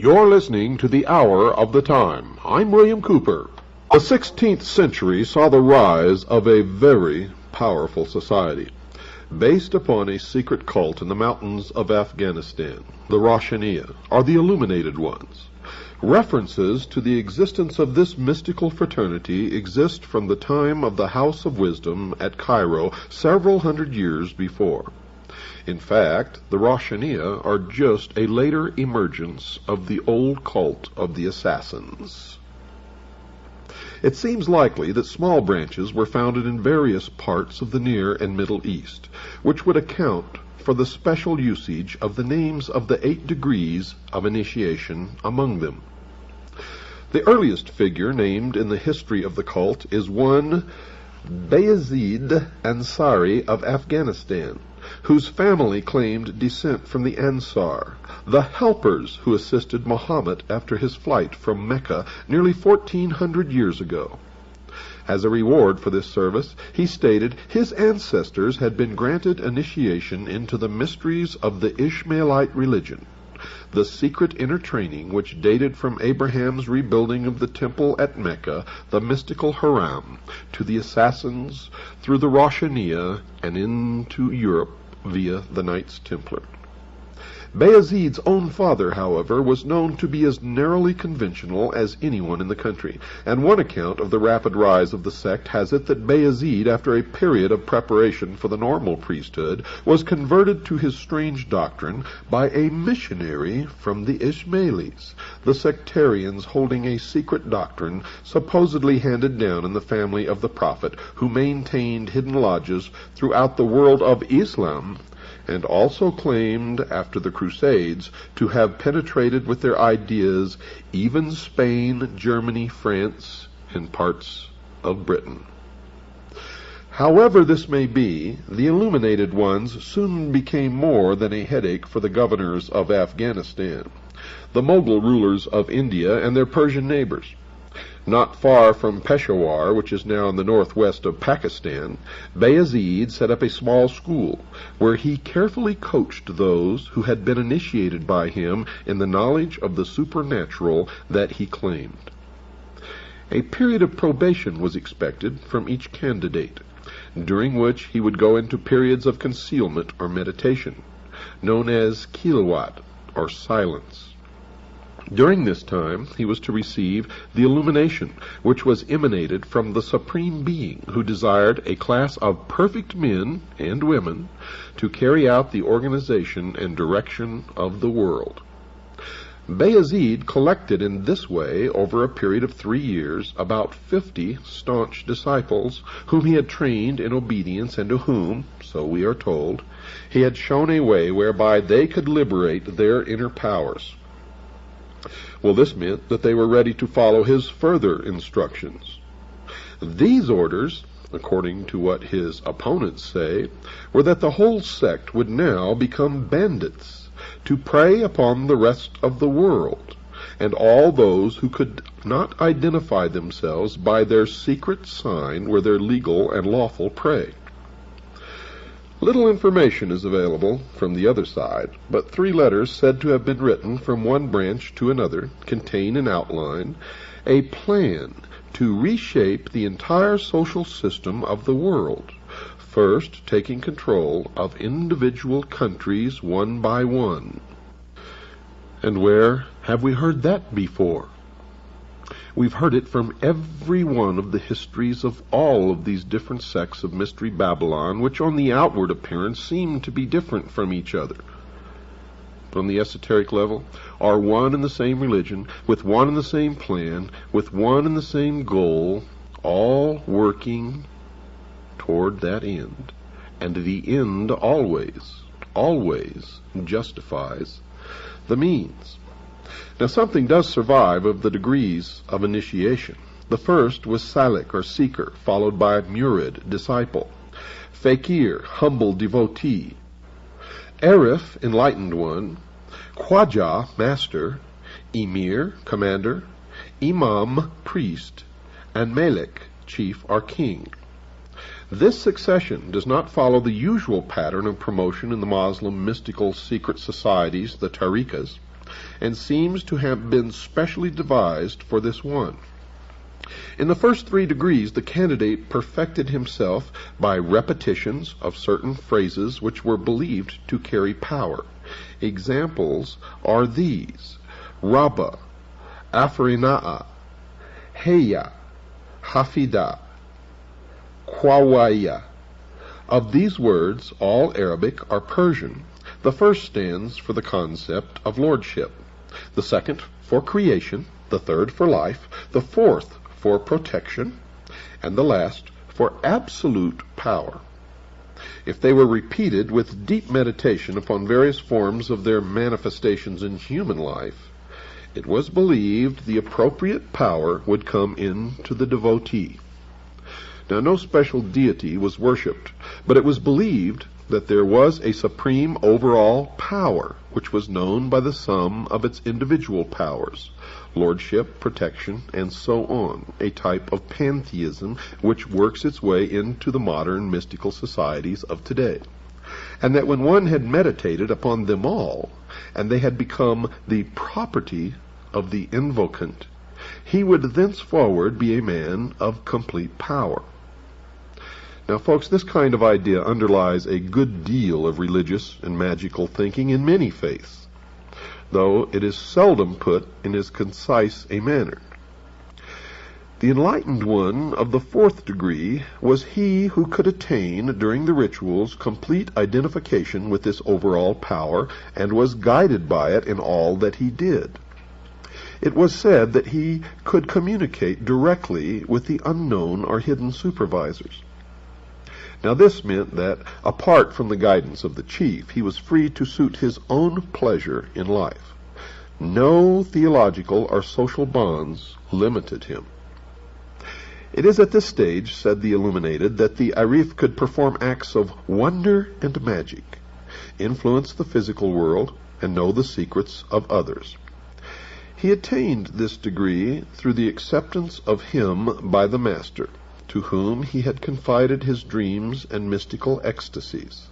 You're listening to the Hour of the Time. I'm William Cooper. The 16th century saw the rise of a very powerful society, based upon a secret cult in the mountains of Afghanistan, the Roshaniya, or the Illuminated Ones. References to the existence of this mystical fraternity exist from the time of the House of Wisdom at Cairo several hundred years before. In fact, the Roshaniya are just a later emergence of the old cult of the Assassins. It seems likely that small branches were founded in various parts of the Near and Middle East, which would account for the special usage of the names of the 8 degrees of initiation among them. The earliest figure named in the history of the cult is one Bayezid Ansari of Afghanistan, whose family claimed descent from the Ansar, the helpers who assisted Muhammad after his flight from Mecca nearly 1400 years ago. As a reward for this service, he stated his ancestors had been granted initiation into the mysteries of the Ishmaelite religion, the secret inner training which dated from Abraham's rebuilding of the temple at Mecca, the mystical Haram, to the Assassins through the Roshaniya and into Europe via the Knights Templar. Bayezid's own father, however, was known to be as narrowly conventional as anyone in the country, and one account of the rapid rise of the sect has it that Bayezid, after a period of preparation for the normal priesthood, was converted to his strange doctrine by a missionary from the Ismailis, the sectarians holding a secret doctrine supposedly handed down in the family of the Prophet, who maintained hidden lodges throughout the world of Islam, and also claimed, after the Crusades, to have penetrated with their ideas even Spain, Germany, France, and parts of Britain. However this may be, the Illuminated Ones soon became more than a headache for the governors of Afghanistan, the Mughal rulers of India, and their Persian neighbors. Not far from Peshawar, which is now in the northwest of Pakistan, Bayezid set up a small school where he carefully coached those who had been initiated by him in the knowledge of the supernatural that he claimed. A period of probation was expected from each candidate, during which he would go into periods of concealment or meditation, known as khilwat, or silence. During this time, he was to receive the illumination, which was emanated from the Supreme Being, who desired a class of perfect men and women to carry out the organization and direction of the world. Bayezid collected in this way, over a period of 3 years, about 50 staunch disciples, whom he had trained in obedience, and to whom, so we are told, he had shown a way whereby they could liberate their inner powers. Well, this meant that they were ready to follow his further instructions. These orders, according to what his opponents say, were that the whole sect would now become bandits, to prey upon the rest of the world, and all those who could not identify themselves by their secret sign were their legal and lawful prey. Little information is available from the other side, but 3 letters said to have been written from one branch to another contain in outline a plan to reshape the entire social system of the world, first taking control of individual countries one by one. And where have we heard that before? We've heard it from every one of the histories of all of these different sects of Mystery Babylon, which on the outward appearance seem to be different from each other. But on the esoteric level, are one and the same religion, with one and the same plan, with one and the same goal, all working toward that end. And the end always justifies the means. Now something does survive of the degrees of initiation. The first was Salik, or seeker, followed by Murid, disciple, Fakir, humble devotee, Arif, enlightened one, Khwaja, master, Emir, commander, Imam, priest, and Malik, chief or king. This succession does not follow the usual pattern of promotion in the Muslim mystical secret societies, the tariqas, and seems to have been specially devised for this one. In the first 3 degrees, the candidate perfected himself by repetitions of certain phrases which were believed to carry power. Examples are these: Rabba, Afrina'a, Heya, Hafida, Kwawaya. Of these words, all Arabic or Persian. The first stands for the concept of lordship, the second for creation, the third for life, the fourth for protection, and the last for absolute power. If they were repeated with deep meditation upon various forms of their manifestations in human life, it was believed the appropriate power would come into the devotee. Now, no special deity was worshipped, but it was believed that there was a supreme overall power, which was known by the sum of its individual powers, lordship, protection, and so on, a type of pantheism which works its way into the modern mystical societies of today. And that when one had meditated upon them all, and they had become the property of the invocant, he would thenceforward be a man of complete power. Now, folks, this kind of idea underlies a good deal of religious and magical thinking in many faiths, though it is seldom put in as concise a manner. The enlightened one of the 4th degree was he who could attain, during the rituals, complete identification with this overall power, and was guided by it in all that he did. It was said that he could communicate directly with the unknown or hidden supervisors. Now this meant that, apart from the guidance of the chief, he was free to suit his own pleasure in life. No theological or social bonds limited him. It is at this stage, said the illuminated, that the Arif could perform acts of wonder and magic, influence the physical world, and know the secrets of others. He attained this degree through the acceptance of him by the master, to whom he had confided his dreams and mystical ecstasies.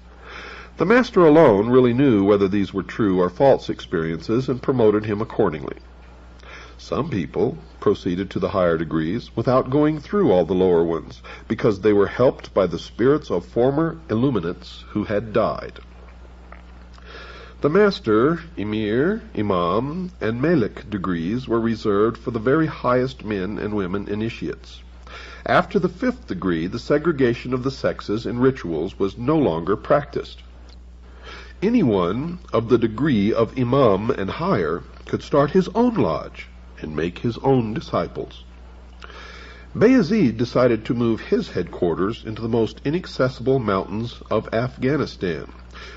The master alone really knew whether these were true or false experiences, and promoted him accordingly. Some people proceeded to the higher degrees without going through all the lower ones, because they were helped by the spirits of former illuminates who had died. The master, emir, imam, and malik degrees were reserved for the very highest men and women initiates. After the 5th degree, the segregation of the sexes in rituals was no longer practiced. Anyone of the degree of imam and higher could start his own lodge and make his own disciples. Bayezid decided to move his headquarters into the most inaccessible mountains of Afghanistan,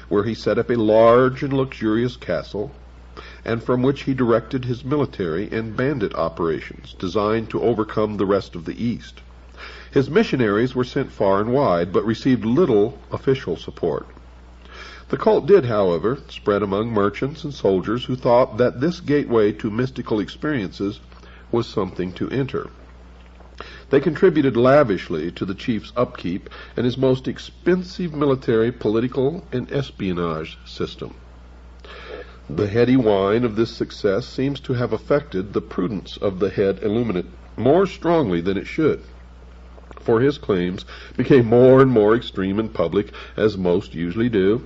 where he set up a large and luxurious castle, and from which he directed his military and bandit operations designed to overcome the rest of the East. His missionaries were sent far and wide, but received little official support. The cult did, however, spread among merchants and soldiers who thought that this gateway to mystical experiences was something to enter. They contributed lavishly to the chief's upkeep and his most expensive military, political, and espionage system. The heady wine of this success seems to have affected the prudence of the head illuminate more strongly than it should, for his claims became more and more extreme in public, as most usually do.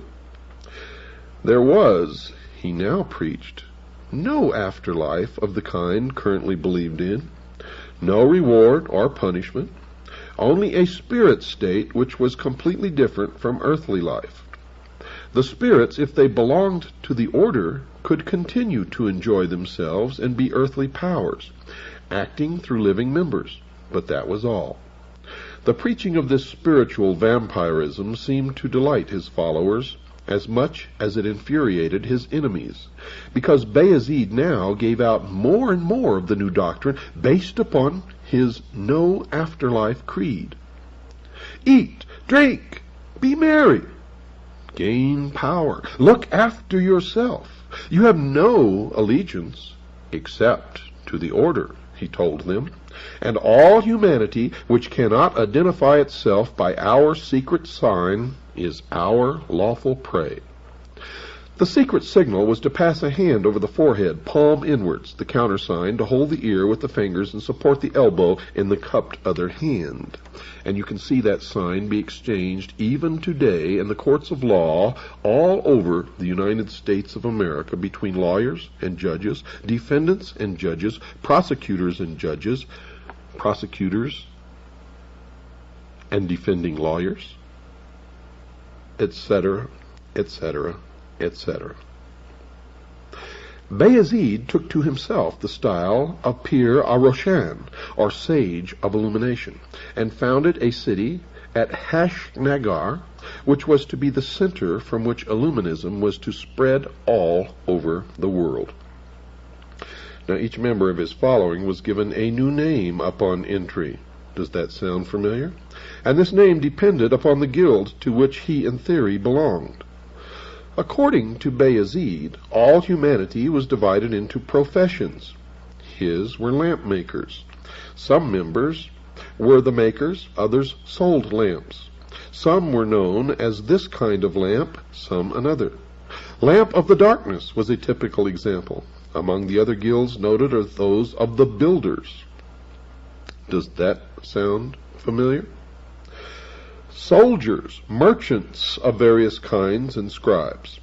There was, he now preached, no afterlife of the kind currently believed in. No reward or punishment, only a spirit state which was completely different from earthly life. The spirits, if they belonged to the order, could continue to enjoy themselves and be earthly powers, acting through living members, but that was all. The preaching of this spiritual vampirism seemed to delight his followers as much as it infuriated his enemies, because Bayezid now gave out more and more of the new doctrine based upon his no afterlife creed. Eat, drink, be merry, gain power, look after yourself. You have no allegiance except to the order, he told them, and all humanity which cannot identify itself by our secret sign is our lawful prey. The secret signal was to pass a hand over the forehead, palm inwards, the countersign to hold the ear with the fingers and support the elbow in the cupped other hand. And you can see that sign be exchanged even today in the courts of law all over the United States of America between lawyers and judges, defendants and judges, prosecutors and judges, prosecutors and defending lawyers, etc., etc., etc. Bayezid took to himself the style of Pir Roshan, or Sage of Illumination, and founded a city at Hashnagar, which was to be the center from which Illuminism was to spread all over the world. Now, each member of his following was given a new name upon entry. Does that sound familiar? And this name depended upon the guild to which he, in theory, belonged. According to Bayezid, all humanity was divided into professions. His were lamp makers. Some members were the makers, others sold lamps. Some were known as this kind of lamp, some another. Lamp of the darkness was a typical example. Among the other guilds noted are those of the builders. Does that sound familiar? Soldiers, merchants of various kinds, and scribes.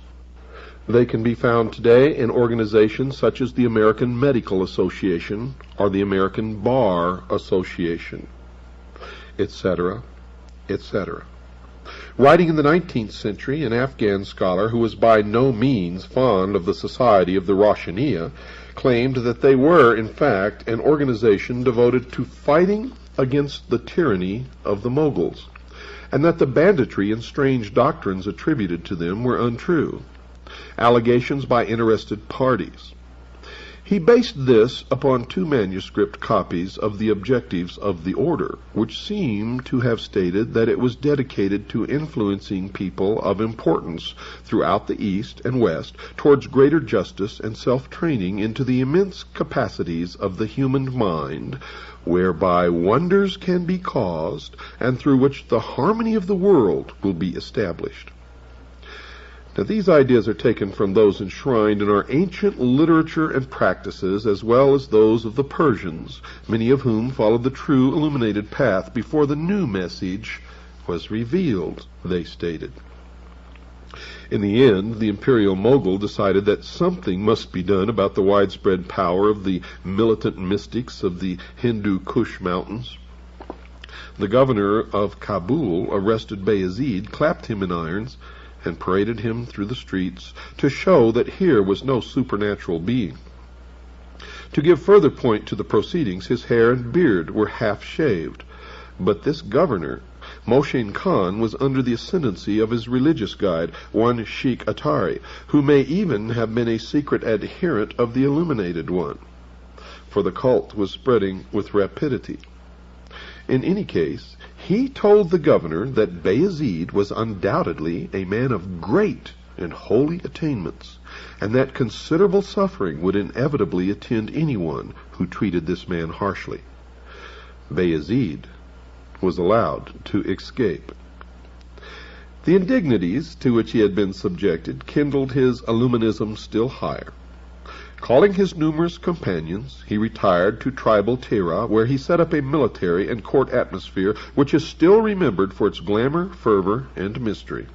They can be found today in organizations such as the American Medical Association or the American Bar Association, etc., etc. Writing in the 19th century, an Afghan scholar who was by no means fond of the society of the Roshaniya claimed that they were, in fact, an organization devoted to fighting against the tyranny of the Moguls, and that the banditry and strange doctrines attributed to them were untrue, allegations by interested parties. He based this upon 2 manuscript copies of the objectives of the order, which seem to have stated that it was dedicated to influencing people of importance throughout the East and West towards greater justice and self-training into the immense capacities of the human mind, whereby wonders can be caused, and through which the harmony of the world will be established. Now, these ideas are taken from those enshrined in our ancient literature and practices, as well as those of the Persians, many of whom followed the true illuminated path before the new message was revealed, they stated. In the end, the imperial Mogul decided that something must be done about the widespread power of the militant mystics of the Hindu Kush mountains. The governor of Kabul arrested Bayezid, clapped him in irons, and paraded him through the streets to show that here was no supernatural being. To give further point to the proceedings, his hair and beard were half shaved, but this governor, Moshin Khan, was under the ascendancy of his religious guide, one Sheikh Atari, who may even have been a secret adherent of the illuminated one, for the cult was spreading with rapidity. In any case, he told the governor that Bayezid was undoubtedly a man of great and holy attainments, and that considerable suffering would inevitably attend anyone who treated this man harshly. Bayezid was allowed to escape. The indignities to which he had been subjected kindled his illuminism still higher. Calling his numerous companions, he retired to tribal Tehra, where he set up a military and court atmosphere which is still remembered for its glamour, fervor, and mystery.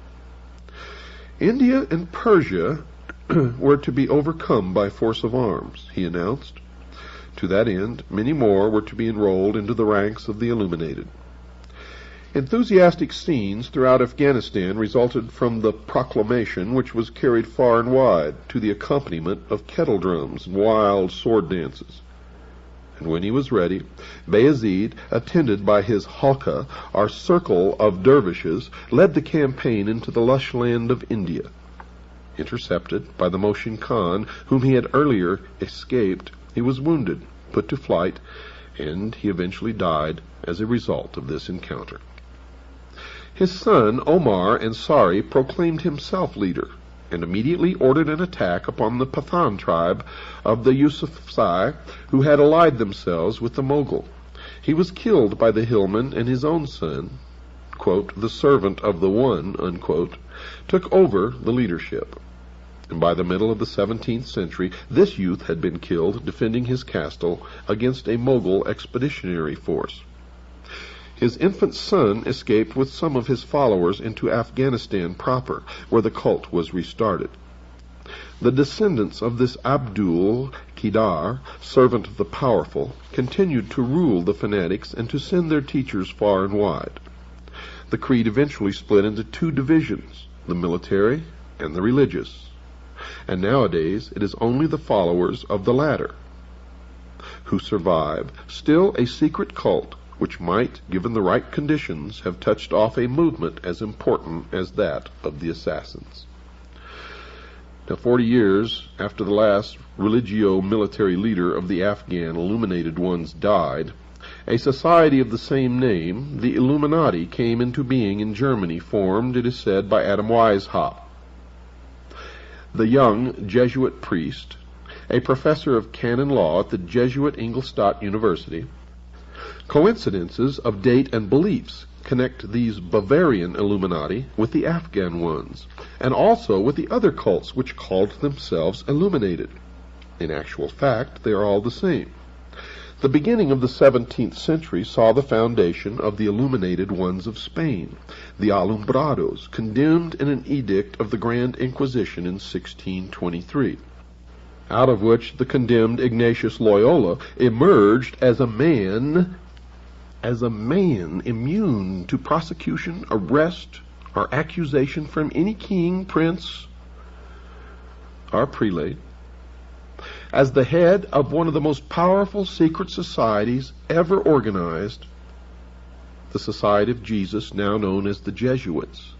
India and Persia were to be overcome by force of arms, he announced. To that end, many more were to be enrolled into the ranks of the illuminated. Enthusiastic scenes throughout Afghanistan resulted from the proclamation, which was carried far and wide to the accompaniment of kettle drums and wild sword dances. And when he was ready, Bayezid, attended by his halqa, or circle of dervishes, led the campaign into the lush land of India. Intercepted by the Moshin Khan, whom he had earlier escaped, he was wounded, put to flight, and he eventually died as a result of this encounter. His son, Omar Ansari, proclaimed himself leader, and immediately ordered an attack upon the Pathan tribe of the Yusufzai, who had allied themselves with the Mughal. He was killed by the hillman, and his own son, quote, the servant of the one, unquote, took over the leadership. And by the middle of the 17th century, this youth had been killed defending his castle against a Mughal expeditionary force. His infant son escaped with some of his followers into Afghanistan proper, where the cult was restarted. The descendants of this Abdul Qidar, servant of the powerful, continued to rule the fanatics and to send their teachers far and wide. The creed eventually split into two divisions, the military and the religious. And nowadays it is only the followers of the latter who survive, still a secret cult which might, given the right conditions, have touched off a movement as important as that of the assassins. Now, 40 years after the last religio-military leader of the Afghan illuminated ones died, a society of the same name, the Illuminati, came into being in Germany, formed, it is said, by Adam Weishaupt. The young Jesuit priest, a professor of canon law at the Jesuit Ingolstadt University. Coincidences of date and beliefs connect these Bavarian Illuminati with the Afghan ones, and also with the other cults which called themselves illuminated. In actual fact, they are all the same. The beginning of the 17th century saw the foundation of the illuminated ones of Spain, the Alumbrados, condemned in an edict of the Grand Inquisition in 1623, out of which the condemned Ignatius Loyola emerged as a man immune to prosecution, arrest, or accusation from any king, prince, or prelate, as the head of one of the most powerful secret societies ever organized, the Society of Jesus, now known as the Jesuits.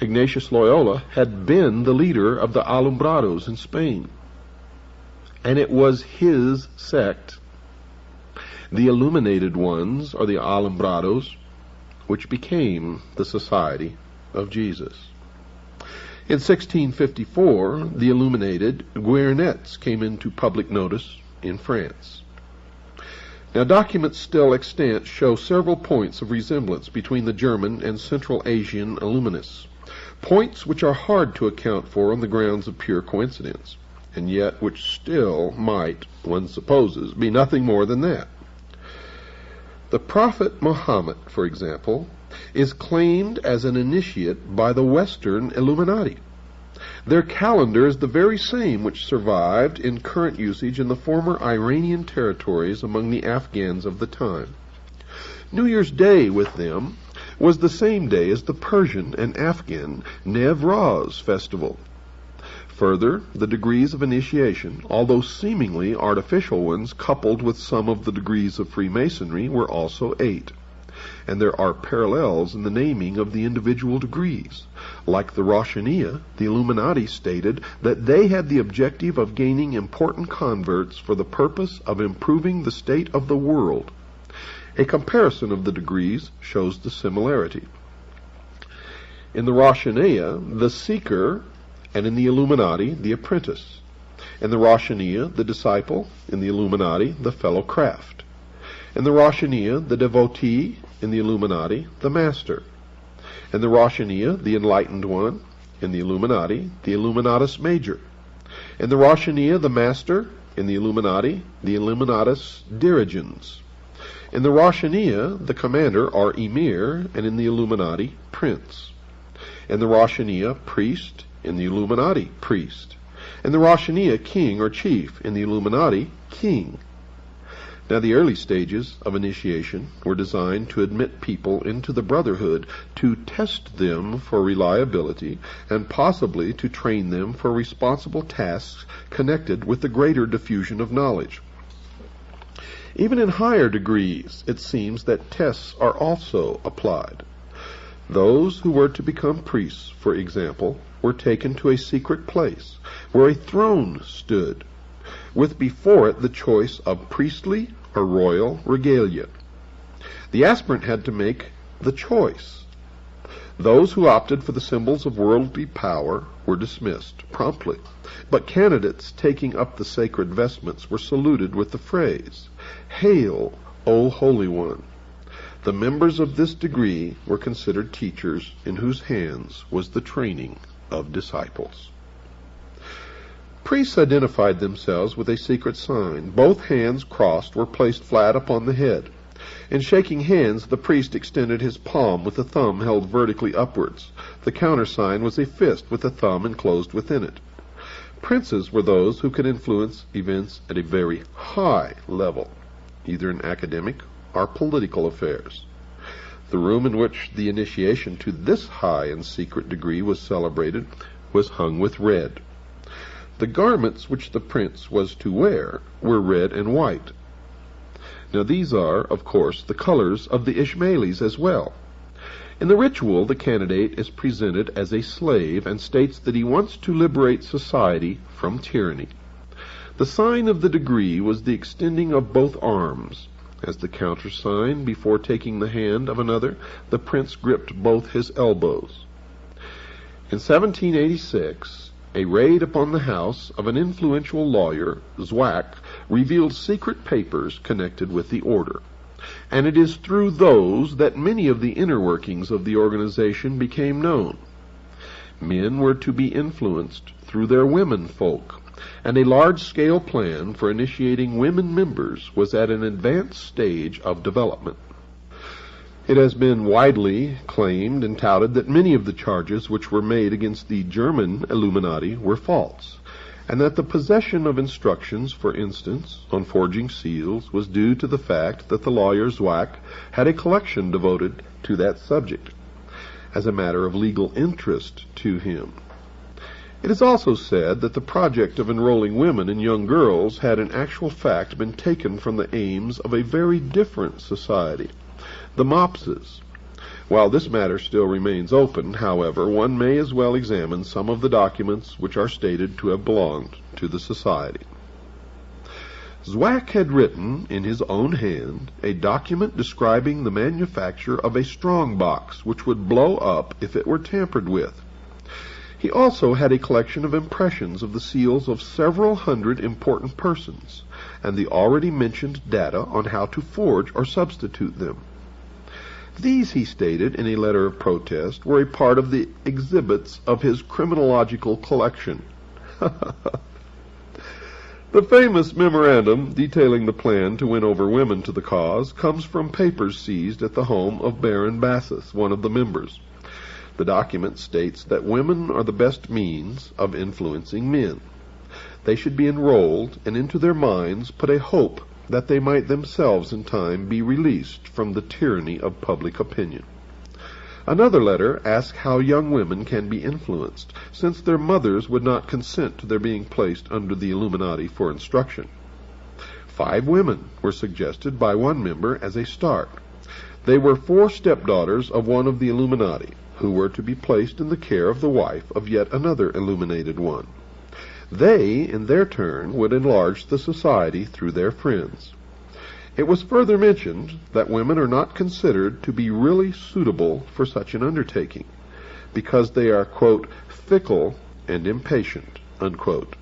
Ignatius Loyola had been the leader of the Alumbrados in Spain, and it was his sect, the illuminated ones, or the Alumbrados, which became the Society of Jesus. In 1654, the illuminated Guernets came into public notice in France. Now, documents still extant show several points of resemblance between the German and Central Asian Illuminists, points which are hard to account for on the grounds of pure coincidence, and yet which still might, one supposes, be nothing more than that. The Prophet Muhammad, for example, is claimed as an initiate by the Western Illuminati. Their calendar is the very same which survived in current usage in the former Iranian territories among the Afghans of the time. New Year's Day with them was the same day as the Persian and Afghan Newroz festival. Further, the degrees of initiation, although seemingly artificial ones coupled with some of the degrees of Freemasonry, were also 8. And there are parallels in the naming of the individual degrees. Like the Roshaniya, the Illuminati stated that they had the objective of gaining important converts for the purpose of improving the state of the world. A comparison of the degrees shows the similarity. In the Roshaniya, the seeker, and in the Illuminati, the apprentice. In the Roshaniya, the disciple; in the Illuminati, the fellow craft. In the Roshaniya, the devotee; in the Illuminati, the master. In the Roshaniya, the enlightened one; in the Illuminati, the Illuminatus major. In the Roshaniya, the master; in the Illuminati, the Illuminatus dirigens. In the Roshaniya, the commander or emir; and in the Illuminati, prince. In the Roshaniya, priest; in the Illuminati, priest. In the Roshaniya, king or chief. In the Illuminati, king. Now, the early stages of initiation were designed to admit people into the brotherhood, to test them for reliability, and possibly to train them for responsible tasks connected with the greater diffusion of knowledge. Even in higher degrees, it seems that tests are also applied. Those who were to become priests, for example, were taken to a secret place where a throne stood, with before it the choice of priestly or royal regalia. The aspirant had to make the choice. Those who opted for the symbols of worldly power were dismissed promptly, but candidates taking up the sacred vestments were saluted with the phrase, "Hail, O Holy One." The members of this degree were considered teachers in whose hands was the training of disciples. Priests identified themselves with a secret sign. Both hands crossed were placed flat upon the head. In shaking hands, the priest extended his palm with the thumb held vertically upwards. The countersign was a fist with the thumb enclosed within it. Princes were those who could influence events at a very high level, either in academic or political affairs. The room in which the initiation to this high and secret degree was celebrated was hung with red. The garments which the prince was to wear were red and white. Now these are, of course, the colors of the Ishmaelis as well. In the ritual, the candidate is presented as a slave and states that he wants to liberate society from tyranny. The sign of the degree was the extending of both arms. As the countersign, before taking the hand of another, the prince gripped both his elbows. In 1786, a raid upon the house of an influential lawyer, Zwack, revealed secret papers connected with the order. And it is through those that many of the inner workings of the organization became known. Men were to be influenced through their women folk, and a large-scale plan for initiating women members was at an advanced stage of development. It has been widely claimed and touted that many of the charges which were made against the German Illuminati were false, and that the possession of instructions, for instance, on forging seals, was due to the fact that the lawyer Zwack had a collection devoted to that subject, as a matter of legal interest to him. It is also said that the project of enrolling women and young girls had in actual fact been taken from the aims of a very different society, the Mopses. While this matter still remains open, however, one may as well examine some of the documents which are stated to have belonged to the society. Zwack had written in his own hand a document describing the manufacture of a strong box which would blow up if it were tampered with. He also had a collection of impressions of the seals of several hundred important persons, and the already mentioned data on how to forge or substitute them. These, he stated in a letter of protest, were a part of the exhibits of his criminological collection. The famous memorandum detailing the plan to win over women to the cause comes from papers seized at the home of Baron Bassus, one of the members. The document states that women are the best means of influencing men. They should be enrolled, and into their minds put a hope that they might themselves in time be released from the tyranny of public opinion. Another letter asks how young women can be influenced, since their mothers would not consent to their being placed under the Illuminati for instruction. 5 women were suggested by one member as a start. They were 4 stepdaughters of one of the Illuminati, who were to be placed in the care of the wife of yet another illuminated one. They, in their turn, would enlarge the society through their friends. It was further mentioned that women are not considered to be really suitable for such an undertaking, because they are, quote, fickle and impatient, unquote.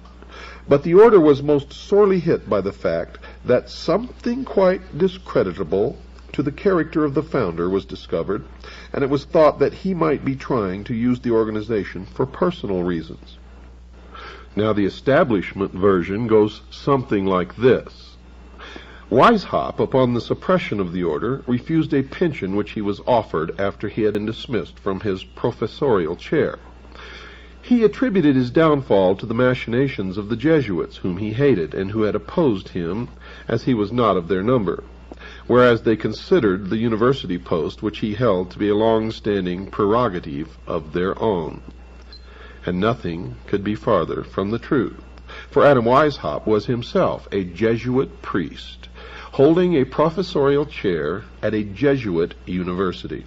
But the order was most sorely hit by the fact that something quite discreditable to the character of the founder was discovered, and it was thought that he might be trying to use the organization for personal reasons. Now, the establishment version goes something like this. Weishaupt, upon the suppression of the order, refused a pension which he was offered after he had been dismissed from his professorial chair. He attributed his downfall to the machinations of the Jesuits, whom he hated, and who had opposed him, as he was not of their number, whereas they considered the university post which he held to be a long-standing prerogative of their own. And nothing could be farther from the truth, for Adam Weishaupt was himself a Jesuit priest, holding a professorial chair at a Jesuit university.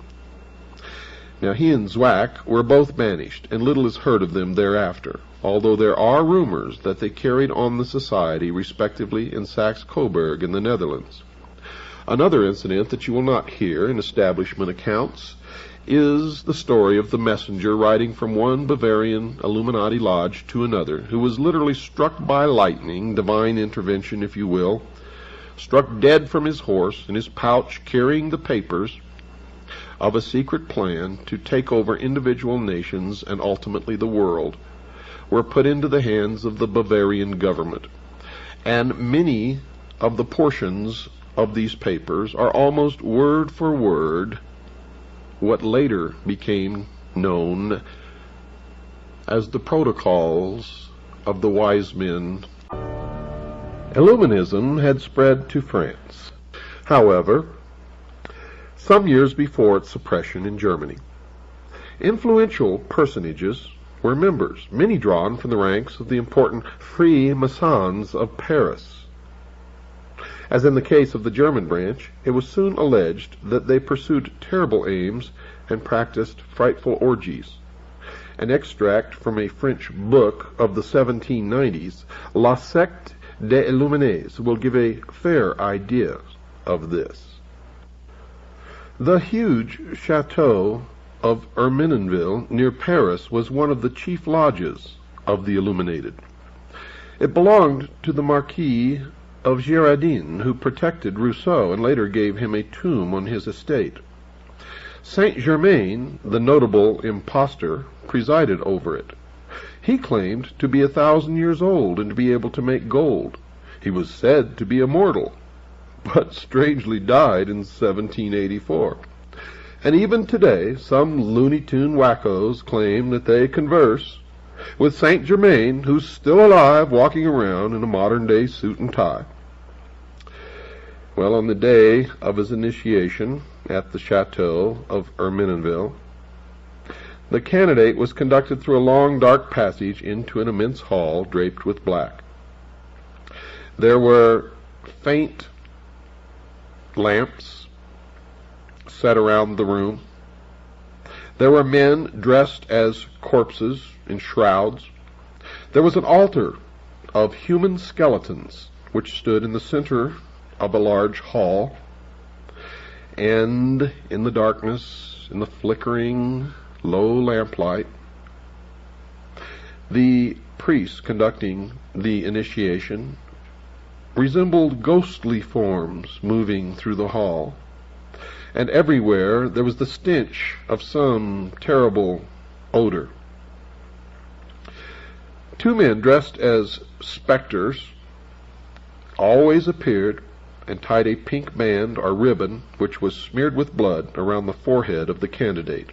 Now he and Zwack were both banished, and little is heard of them thereafter, although there are rumors that they carried on the society respectively in Saxe-Coburg in the Netherlands. Another incident that you will not hear in establishment accounts is the story of the messenger riding from one Bavarian Illuminati lodge to another, who was literally struck by lightning, divine intervention if you will, struck dead from his horse, in his pouch carrying the papers of a secret plan to take over individual nations and ultimately the world, were put into the hands of the Bavarian government. And many of the portions of these papers are almost word for word what later became known as the protocols of the wise men. Illuminism had spread to France, however, some years before its suppression in Germany. Influential personages were members, many drawn from the ranks of the important Freemasons of Paris. As in the case of the German branch, it was soon alleged that they pursued terrible aims and practiced frightful orgies. An extract from a French book of the 1790s, La Secte des Illuminés, will give a fair idea of this. The huge chateau of Ermenonville near Paris was one of the chief lodges of the illuminated. It belonged to the Marquis of Girardin, who protected Rousseau and later gave him a tomb on his estate. Saint-Germain, the notable impostor, presided over it. He claimed to be 1,000 years old and to be able to make gold. He was said to be immortal, but strangely died in 1784. And even today, some Looney Tune wackos claim that they converse with Saint Germain, who's still alive, walking around in a modern-day suit and tie. Well, on the day of his initiation at the chateau of Ermenonville, the candidate was conducted through a long, dark passage into an immense hall draped with black. There were faint lamps set around the room. There were men dressed as corpses in shrouds. There was an altar of human skeletons which stood in the center of a large hall, and in the darkness, in the flickering low lamplight, the priest conducting the initiation resembled ghostly forms moving through the hall, and everywhere there was the stench of some terrible odor. Two men dressed as specters always appeared and tied a pink band or ribbon which was smeared with blood around the forehead of the candidate.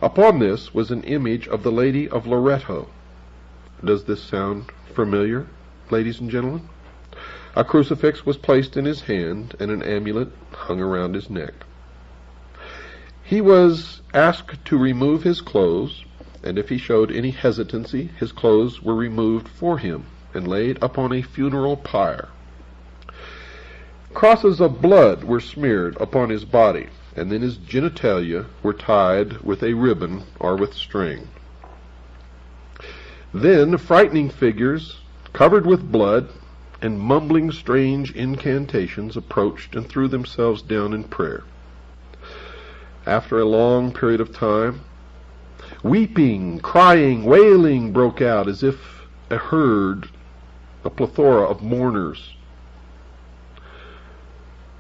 Upon this was an image of the Lady of Loretto. Does this sound familiar, ladies and gentlemen? A crucifix was placed in his hand and an amulet hung around his neck. He was asked to remove his clothes, and if he showed any hesitancy, his clothes were removed for him and laid upon a funeral pyre. Crosses of blood were smeared upon his body, and then his genitalia were tied with a ribbon or with string. Then frightening figures, covered with blood and mumbling strange incantations, approached and threw themselves down in prayer. After a long period of time, weeping, crying, wailing broke out as if a herd, a plethora of mourners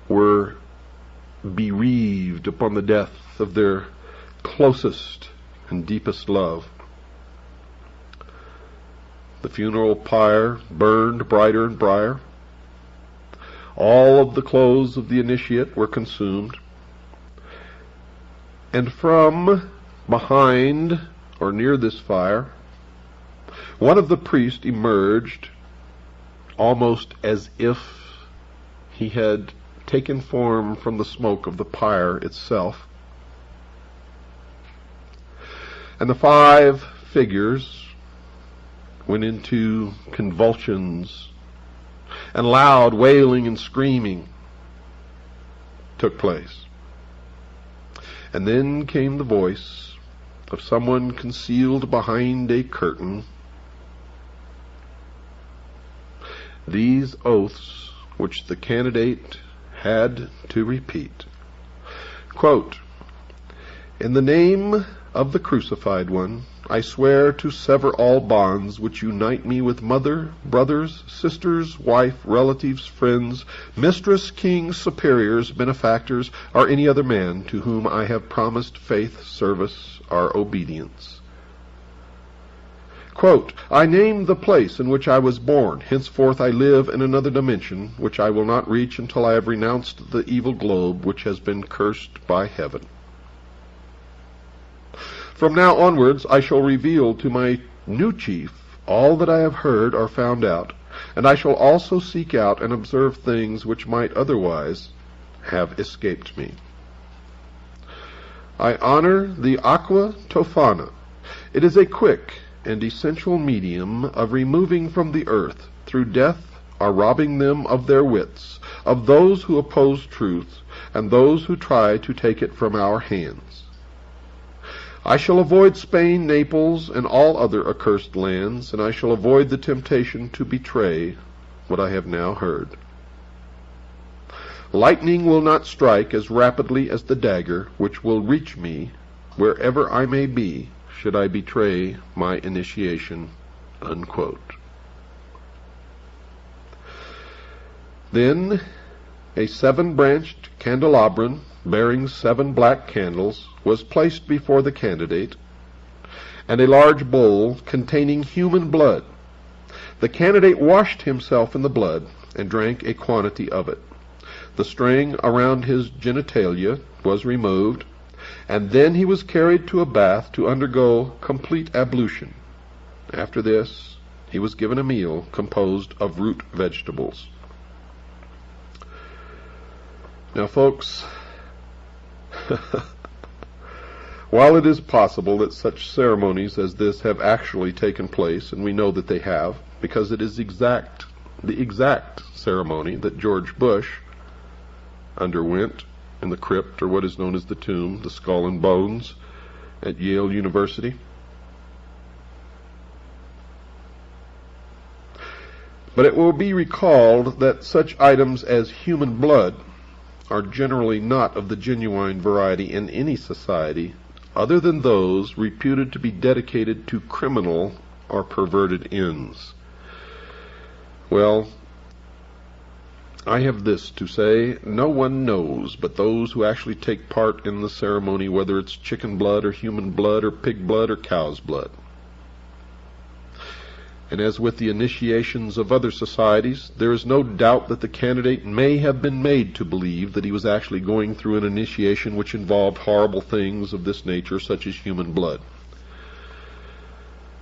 were bereaved upon the death of their closest and deepest love. The funeral pyre burned brighter and brighter. All of the clothes of the initiate were consumed, and from behind or near this fire, one of the priests emerged almost as if he had taken form from the smoke of the pyre itself. And the 5 figures went into convulsions, and loud wailing and screaming took place. And then came the voice of someone concealed behind a curtain. These oaths which the candidate had to repeat. Quote, "In the name of the crucified one, I swear to sever all bonds which unite me with mother, brothers, sisters, wife, relatives, friends, mistress, kings, superiors, benefactors, or any other man to whom I have promised faith, service, or obedience." Quote, "I name the place in which I was born. Henceforth I live in another dimension, which I will not reach until I have renounced the evil globe which has been cursed by heaven. From now onwards I shall reveal to my new chief all that I have heard or found out, and I shall also seek out and observe things which might otherwise have escaped me. I honor the aqua tofana. It is a quick and essential medium of removing from the earth, through death or robbing them of their wits, of those who oppose truth and those who try to take it from our hands. I shall avoid Spain, Naples, and all other accursed lands, and I shall avoid the temptation to betray what I have now heard. Lightning will not strike as rapidly as the dagger, which will reach me wherever I may be, should I betray my initiation." Unquote. Then a 7-branched candelabrum bearing 7 black candles was placed before the candidate, and a large bowl containing human blood. The candidate washed himself in the blood and drank a quantity of it. The string around his genitalia was removed, and then he was carried to a bath to undergo complete ablution. After this, he was given a meal composed of root vegetables. Now, folks, while it is possible that such ceremonies as this have actually taken place, and we know that they have, because it is the exact ceremony that George Bush underwent in the crypt, or what is known as the tomb, the skull and bones, at Yale University. But it will be recalled that such items as human blood are generally not of the genuine variety in any society other than those reputed to be dedicated to criminal or perverted ends. Well, I have this to say: no one knows but those who actually take part in the ceremony, whether it's chicken blood or human blood or pig blood or cow's blood. And as with the initiations of other societies, there is no doubt that the candidate may have been made to believe that he was actually going through an initiation which involved horrible things of this nature, such as human blood.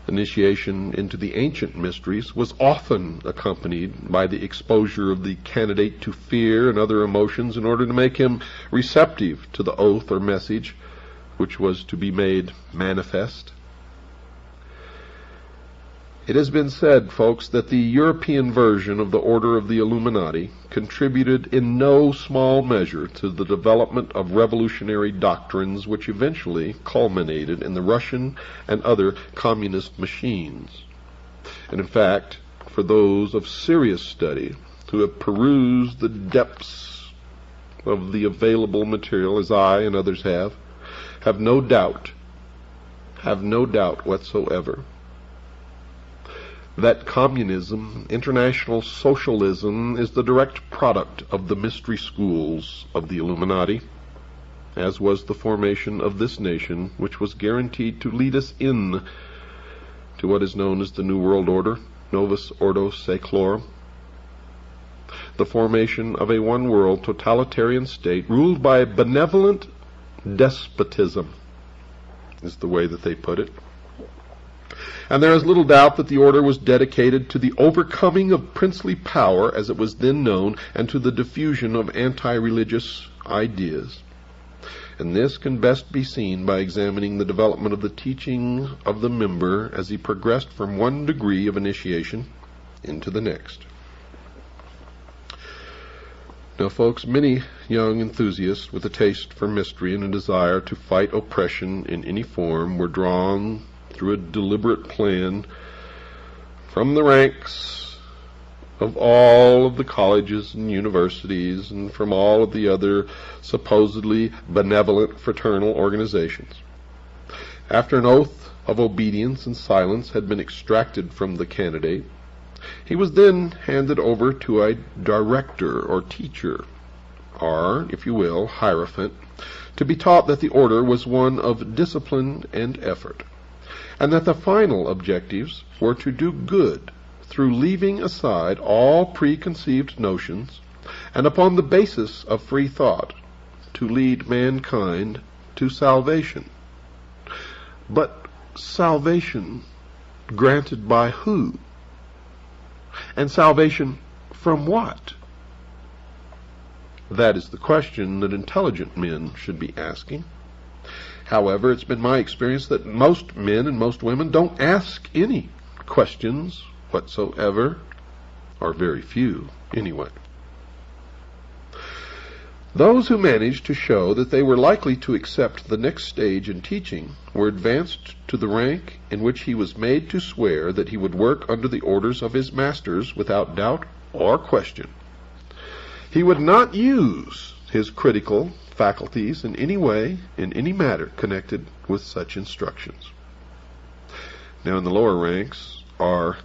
Initiation into the ancient mysteries was often accompanied by the exposure of the candidate to fear and other emotions in order to make him receptive to the oath or message which was to be made manifest. It has been said, folks, that the European version of the Order of the Illuminati contributed in no small measure to the development of revolutionary doctrines which eventually culminated in the Russian and other communist machines. And in fact, for those of serious study who have perused the depths of the available material, as I and others have no doubt whatsoever that communism, international socialism, is the direct product of the mystery schools of the Illuminati, as was the formation of this nation, which was guaranteed to lead us in to what is known as the New World Order, Novus Ordo Seclorum, the formation of a one-world totalitarian state ruled by benevolent despotism, is the way that they put it. And there is little doubt that the order was dedicated to the overcoming of princely power as it was then known, and to the diffusion of anti-religious ideas. And this can best be seen by examining the development of the teaching of the member as he progressed from one degree of initiation into the next. Now, folks, many young enthusiasts with a taste for mystery and a desire to fight oppression in any form were drawn through a deliberate plan from the ranks of all of the colleges and universities and from all of the other supposedly benevolent fraternal organizations. After an oath of obedience and silence had been extracted from the candidate, he was then handed over to a director or teacher, or, if you will, hierophant, to be taught that the order was one of discipline and effort, and that the final objectives were to do good through leaving aside all preconceived notions, and upon the basis of free thought, to lead mankind to salvation. But salvation granted by who? And salvation from what? That is the question that intelligent men should be asking. However, it's been my experience that most men and most women don't ask any questions whatsoever, or very few anyway. Those who managed to show that they were likely to accept the next stage in teaching were advanced to the rank in which he was made to swear that he would work under the orders of his masters without doubt or question. He would not use his critical faculties in any way, in any matter connected with such instructions. Now, in the lower ranks are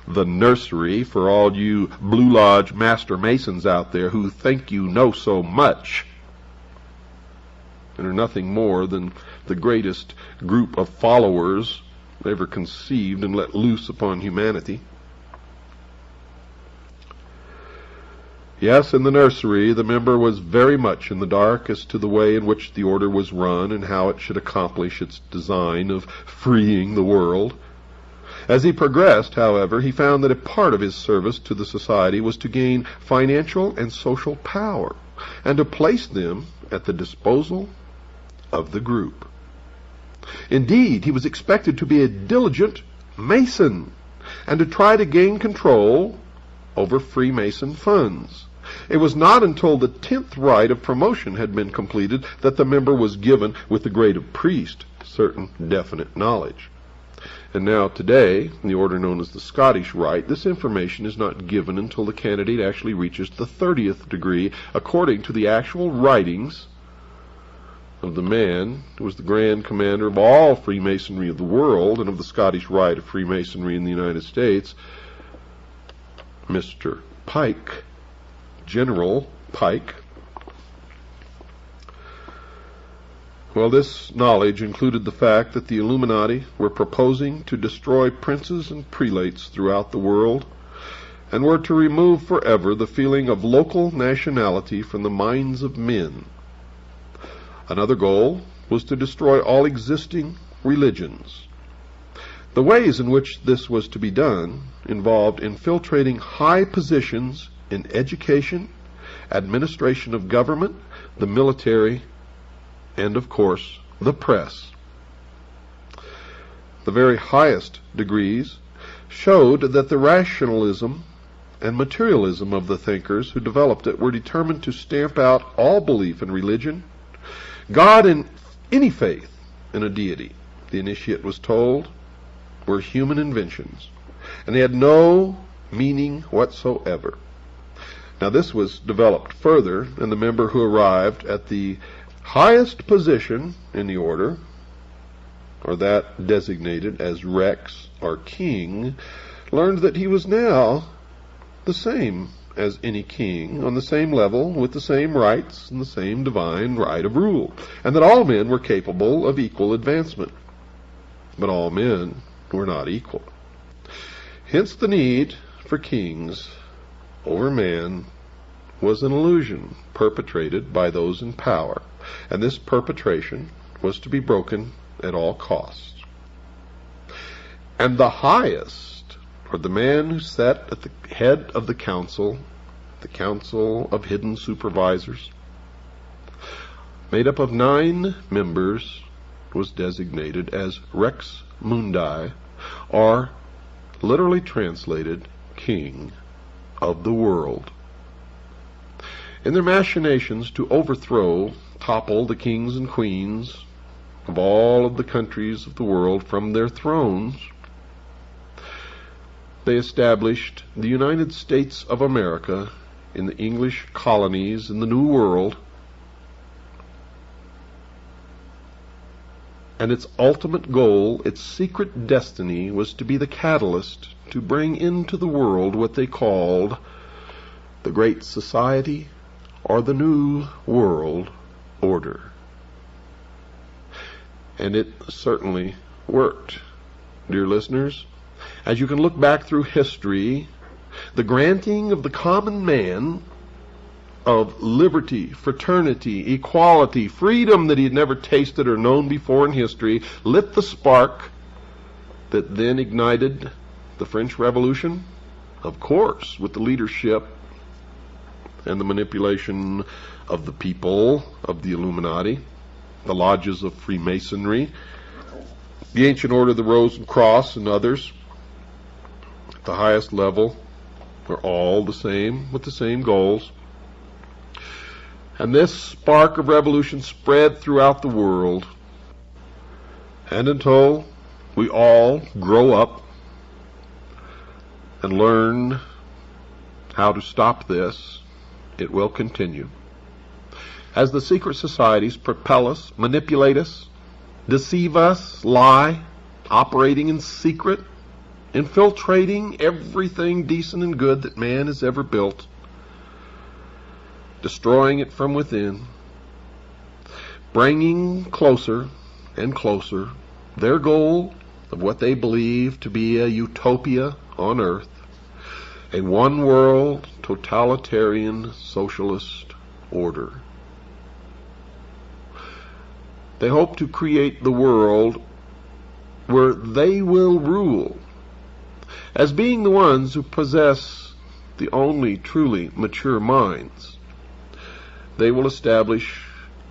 the nursery for all you Blue Lodge Master Masons out there who think you know so much and are nothing more than the greatest group of followers ever conceived and let loose upon humanity. Yes, in the nursery, the member was very much in the dark as to the way in which the order was run and how it should accomplish its design of freeing the world. As he progressed, however, he found that a part of his service to the society was to gain financial and social power, and to place them at the disposal of the group. Indeed, he was expected to be a diligent Mason, and to try to gain control over Freemason funds. It was not until the 10th rite of promotion had been completed that the member was given, with the grade of priest, certain definite knowledge. And now today, in the order known as the Scottish Rite, this information is not given until the candidate actually reaches the 30th degree, according to the actual writings of the man who was the Grand Commander of all Freemasonry of the world and of the Scottish Rite of Freemasonry in the United States, Mr. Pike, General Pike. Well, this knowledge included the fact that the Illuminati were proposing to destroy princes and prelates throughout the world, and were to remove forever the feeling of local nationality from the minds of men. Another goal was to destroy all existing religions. The ways in which this was to be done involved infiltrating high positions in education, administration of government, the military, and, of course, the press. The very highest degrees showed that the rationalism and materialism of the thinkers who developed it were determined to stamp out all belief in religion, God, and any faith in a deity, the initiate was told, were human inventions, and they had no meaning whatsoever. Now, this was developed further, and the member who arrived at the highest position in the order, or that designated as Rex or King, learned that he was now the same as any king, on the same level, with the same rights and the same divine right of rule, and that all men were capable of equal advancement. But all men were not equal. Hence the need for kings over man was an illusion perpetrated by those in power, and this perpetration was to be broken at all costs. And the highest, or the man who sat at the head of the council of hidden supervisors, made up of 9 members, was designated as Rex Mundi, or literally translated, King of the World. In their machinations to overthrow, topple the kings and queens of all of the countries of the world from their thrones, they established the United States of America in the English colonies in the New World, and its ultimate goal, its secret destiny, was to be the catalyst to bring into the world what they called the Great Society or the New World Order. And it certainly worked, dear listeners. As you can look back through history, the granting of the common man of liberty, fraternity, equality, freedom that he had never tasted or known before in history, lit the spark that then ignited the French Revolution, of course, with the leadership and the manipulation of the people of the Illuminati, the lodges of Freemasonry, the Ancient Order of the Rose and Cross, and others. At the highest level, are all the same, with the same goals. And this spark of revolution spread throughout the world. And until we all grow up and learn how to stop this, it will continue. As the secret societies propel us, manipulate us, deceive us, lie, operating in secret, infiltrating everything decent and good that man has ever built, destroying it from within, bringing closer and closer their goal of what they believe to be a utopia on earth, a one-world, totalitarian, socialist order. They hope to create the world where they will rule, as being the ones who possess the only truly mature minds. They will establish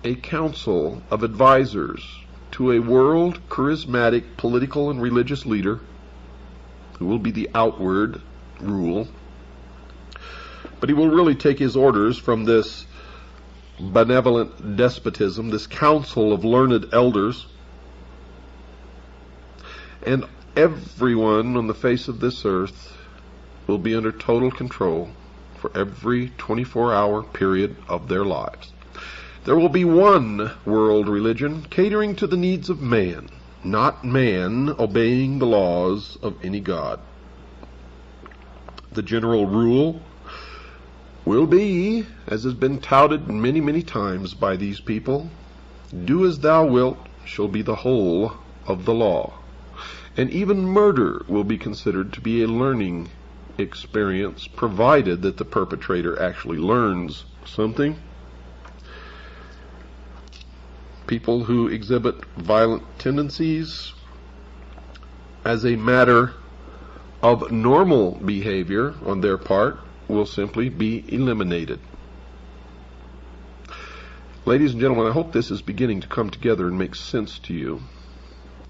a council of advisors to a world charismatic political and religious leader who will be the outward rule, but he will really take his orders from this benevolent despotism, this council of learned elders, and everyone on the face of this earth will be under total control for every 24-hour period of their lives. There will be one world religion catering to the needs of man, not man obeying the laws of any god. The general rule will be, as has been touted many, many times by these people, do as thou wilt shall be the whole of the law. And even murder will be considered to be a learning experience, provided that the perpetrator actually learns something. People who exhibit violent tendencies as a matter of normal behavior on their part will simply be eliminated. Ladies and gentlemen, I hope this is beginning to come together and make sense to you.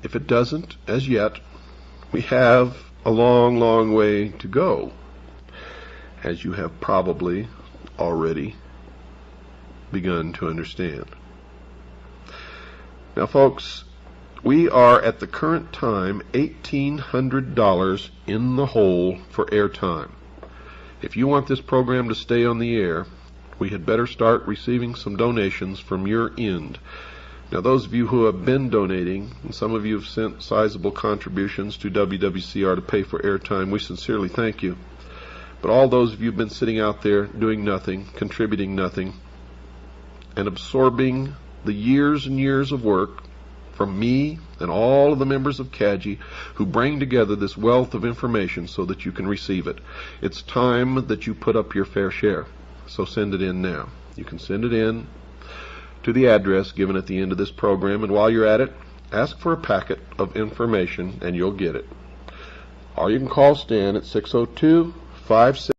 If it doesn't, as yet, we have a long, long way to go, as you have probably already begun to understand. Now, folks, we are at the current time $1,800 in the hole for airtime. If you want this program to stay on the air, we had better start receiving some donations from your end. Now, those of you who have been donating, and some of you have sent sizable contributions to WWCR to pay for airtime, we sincerely thank you. But all those of you who have been sitting out there doing nothing, contributing nothing, and absorbing the years and years of work from me and all of the members of CAGI who bring together this wealth of information so that you can receive it. It's time that you put up your fair share. So send it in now. You can send it in to the address given at the end of this program, and while you're at it, ask for a packet of information and you'll get it. or you can call Stan at 602-56